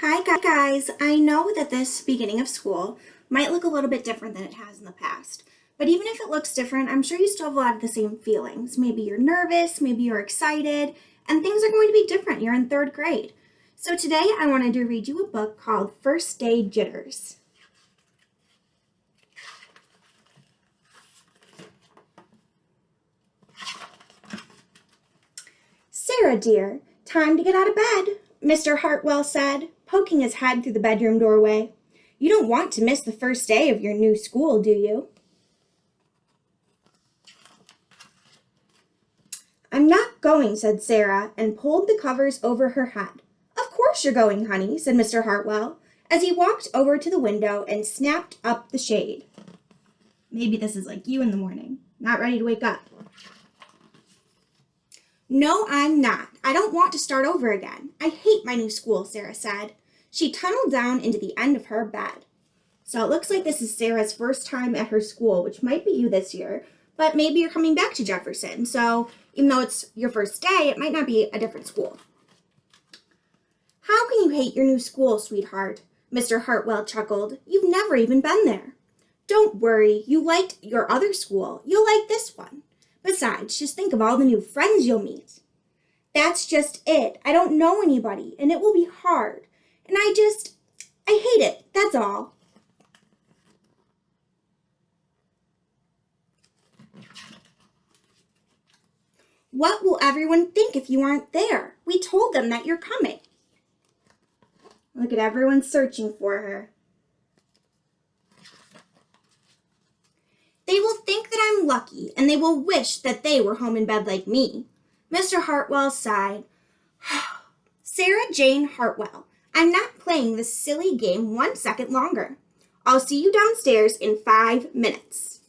Hi guys, I know that this beginning of school might look a little bit different than it has in the past, but even if it looks different, I'm sure you still have a lot of the same feelings. Maybe you're nervous, maybe you're excited, and things are going to be different. You're in third grade. So today I wanted to read you a book called First Day Jitters. Sarah, dear, time to get out of bed, Mr. Hartwell said, poking his head through the bedroom doorway. You don't want to miss the first day of your new school, do you? I'm not going, said Sarah, and pulled the covers over her head. Of course you're going, honey, said Mr. Hartwell, as he walked over to the window and snapped up the shade. Maybe this is like you in the morning, not ready to wake up. No, I'm not. I don't want to start over again. I hate my new school, Sarah said. She tunneled down into the end of her bed. So it looks like this is Sarah's first time at her school, which might be you this year, but maybe you're coming back to Jefferson. So even though it's your first day, it might not be a different school. How can you hate your new school, sweetheart? Mr. Hartwell chuckled. You've never even been there. Don't worry, you liked your other school. You'll like this one. Besides, just think of all the new friends you'll meet. That's just it. I don't know anybody, and it will be hard. And I hate it, that's all. What will everyone think if you aren't there? We told them that you're coming. Look at everyone searching for her. They will think that I'm lucky, and they will wish that they were home in bed like me. Mr. Hartwell sighed. Sarah Jane Hartwell, I'm not playing this silly game 1 second longer. I'll see you downstairs in 5 minutes.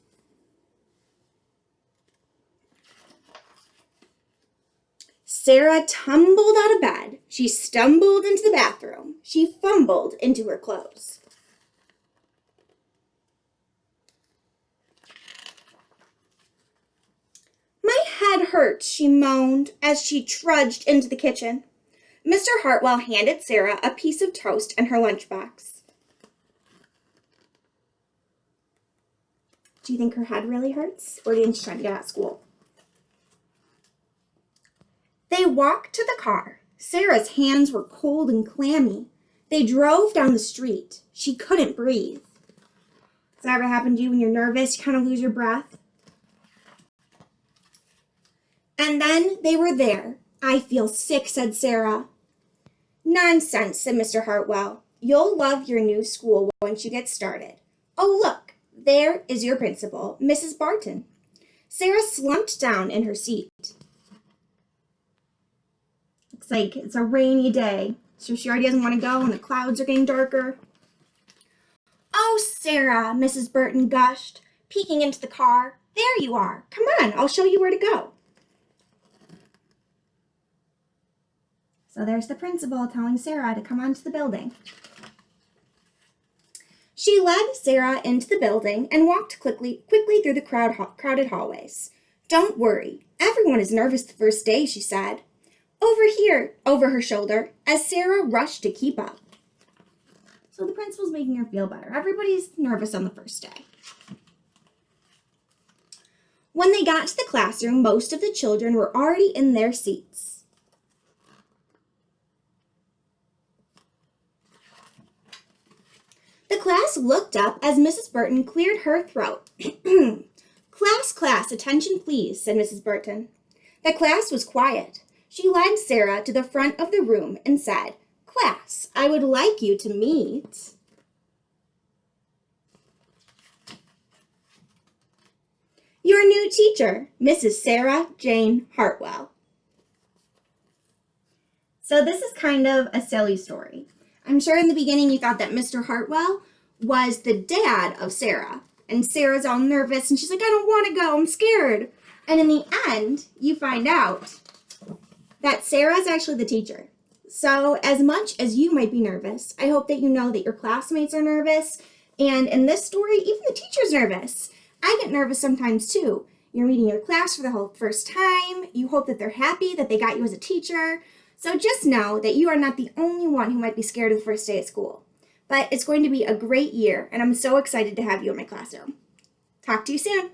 Sarah tumbled out of bed. She stumbled into the bathroom. She fumbled into her clothes. My head hurts, she moaned as she trudged into the kitchen. Mr. Hartwell handed Sarah a piece of toast and her lunchbox. Do you think her head really hurts, or do you think she's trying to get out of school? They walked to the car. Sarah's hands were cold and clammy. They drove down the street. She couldn't breathe. Does that ever happen to you when you're nervous? You kind of lose your breath? And then they were there. I feel sick, said Sarah. Nonsense, said Mr. Hartwell. You'll love your new school once you get started. Oh, look, there is your principal, Mrs. Barton. Sarah slumped down in her seat. Looks like it's a rainy day, so she already doesn't want to go and the clouds are getting darker. Oh, Sarah, Mrs. Burton gushed, peeking into the car. There you are. Come on, I'll show you where to go. So there's the principal telling Sarah to come onto the building. She led Sarah into the building and walked quickly through the crowded hallways. Don't worry, everyone is nervous the first day, she said. Over here, over her shoulder, as Sarah rushed to keep up. So the principal's making her feel better. Everybody's nervous on the first day. When they got to the classroom, most of the children were already in their seats. The class looked up as Mrs. Burton cleared her throat. Class, attention please, said Mrs. Burton. The class was quiet. She led Sarah to the front of the room and said, Class, I would like you to meet your new teacher, Mrs. Sarah Jane Hartwell. So this is kind of a silly story. I'm sure in the beginning you thought that Mr. Hartwell was the dad of Sarah. And Sarah's all nervous and she's like, I don't want to go, I'm scared. And in the end, you find out that Sarah's actually the teacher. So as much as you might be nervous, I hope that you know that your classmates are nervous. And in this story, even the teacher's nervous. I get nervous sometimes too. You're meeting your class for the whole first time. You hope that they're happy that they got you as a teacher. So just know that you are not the only one who might be scared of the first day at school. But it's going to be a great year, and I'm so excited to have you in my classroom. Talk to you soon.